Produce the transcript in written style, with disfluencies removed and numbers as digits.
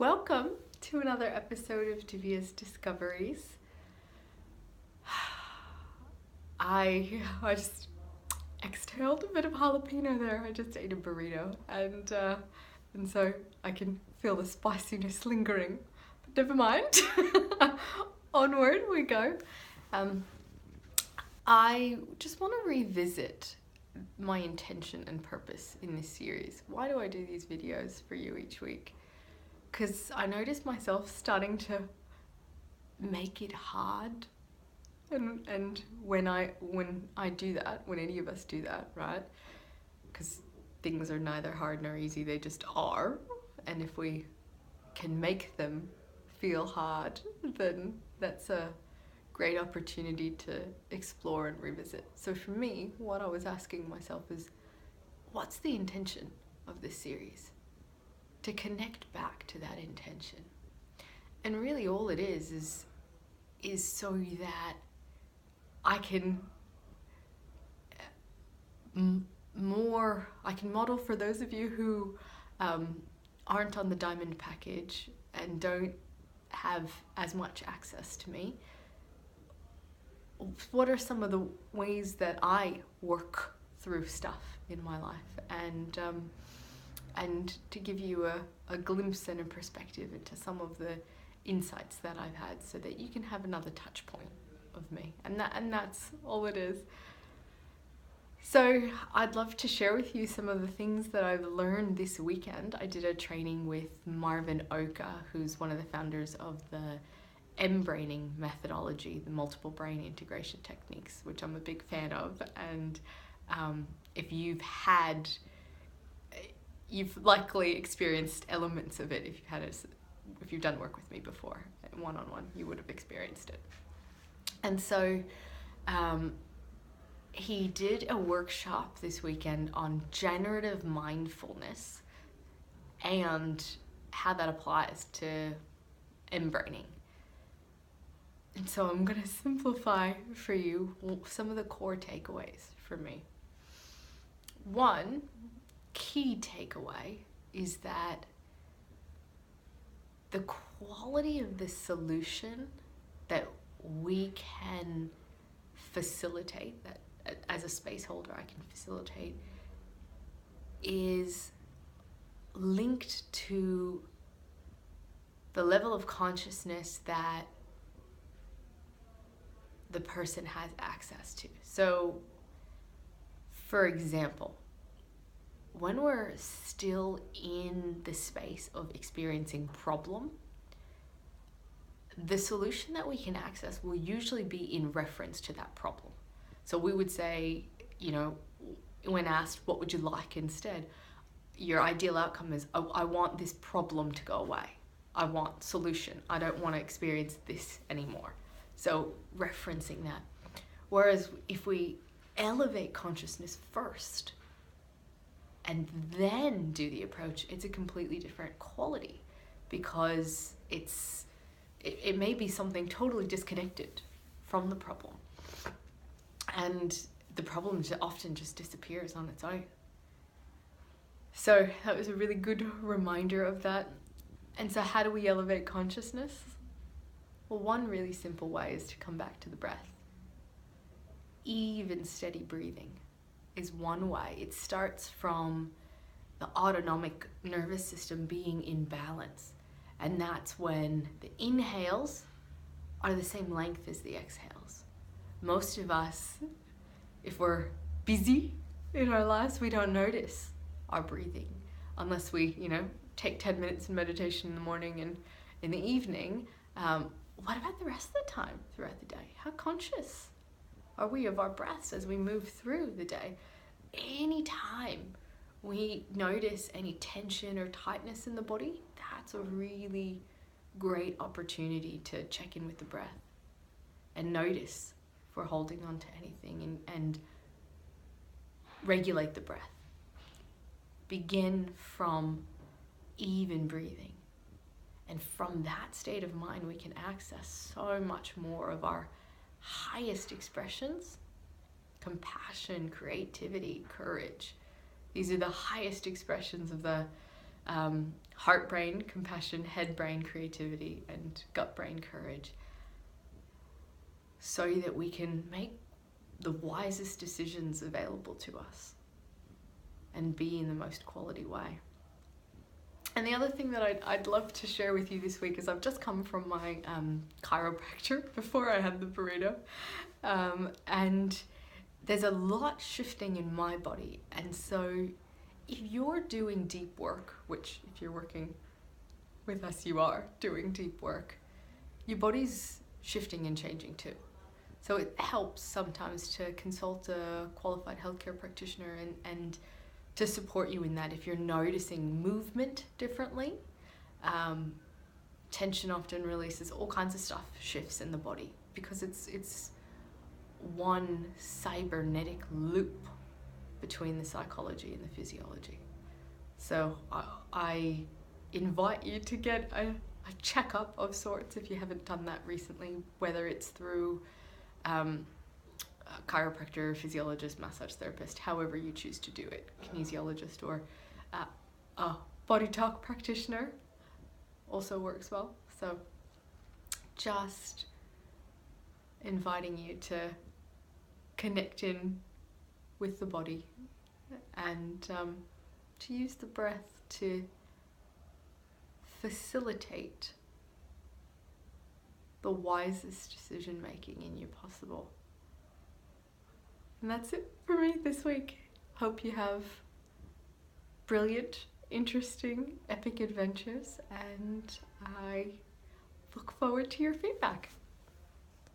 Welcome to another episode of Divya's Discoveries. I just exhaled a bit of jalapeno there. I just ate a burrito and so I can feel the spiciness lingering. But never mind. Onward we go. I just want to revisit my intention and purpose in this series. Why do I do these videos for you each week? Because I noticed myself starting to make it hard, and when I do that, when any of us do that, right? Because things are neither hard nor easy, they just are. And if we can make them feel hard, then that's a great opportunity to explore and revisit. So for me, what I was asking myself is, what's the intention of this series? To connect back to that intention. And really all it is so that I can I can model for those of you who aren't on the diamond package and don't have as much access to me. What are some of the ways that I work through stuff in my life, and to give you a glimpse and a perspective into some of the insights that I've had, so that you can have another touch point of me, and that's all it is. So I'd love to share with you some of the things that I've learned this weekend. I did a training with Marvin Oka, who's one of the founders of the mBraining methodology, the multiple brain integration techniques, which I'm a big fan of. And if you've likely experienced elements of it. If you've done work with me before, one-on-one, you would have experienced it. And so he did a workshop this weekend on generative mindfulness and how that applies to mBraining. And so I'm going to simplify for you some of the core takeaways for me. One key takeaway is that the quality of the solution that we can facilitate, that as a space holder I can facilitate, is linked to the level of consciousness that the person has access to. So, for example, when we're still in the space of experiencing problem, the solution that we can access will usually be in reference to that problem. So we would say, when asked, what would you like instead? Your ideal outcome is, I want this problem to go away. I want solution. I don't want to experience this anymore. So referencing that. Whereas if we elevate consciousness first and then do the approach, it's a completely different quality, because it may be something totally disconnected from the problem, and the problem often just disappears on its own. So that was a really good reminder of that. And so how do we elevate consciousness? Well, one really simple way is to come back to the breath. Even steady breathing is one way. It starts from the autonomic nervous system being in balance. And that's when the inhales are the same length as the exhales. Most of us, if we're busy in our lives, we don't notice our breathing unless we, take 10 minutes in meditation in the morning and in the evening. What about the rest of the time throughout the day? How conscious are we of our breaths as we move through the day? Anytime we notice any tension or tightness in the body, that's a really great opportunity to check in with the breath and notice if we're holding on to anything, and regulate the breath. Begin from even breathing. And from that state of mind, we can access so much more of our highest expressions: compassion, creativity, courage. These are the highest expressions of the heart brain compassion, head brain creativity, and gut brain courage, so that we can make the wisest decisions available to us and be in the most quality way. And the other thing that I'd love to share with you this week is I've just come from my chiropractor before I had the burrito, and there's a lot shifting in my body. And so if you're doing deep work, which if you're working with us, you are doing deep work, your body's shifting and changing too. So it helps sometimes to consult a qualified healthcare practitioner and to support you in that. If you're noticing movement differently, tension often releases, all kinds of stuff shifts in the body, because it's one cybernetic loop between the psychology and the physiology. So I invite you to get a checkup of sorts if you haven't done that recently, whether it's through a chiropractor, physiologist, massage therapist, however you choose to do it, kinesiologist, or a body talk practitioner also works well. So just inviting you to connect in with the body and to use the breath to facilitate the wisest decision making in you possible. And that's it for me this week. Hope you have brilliant, interesting, epic adventures, and I look forward to your feedback.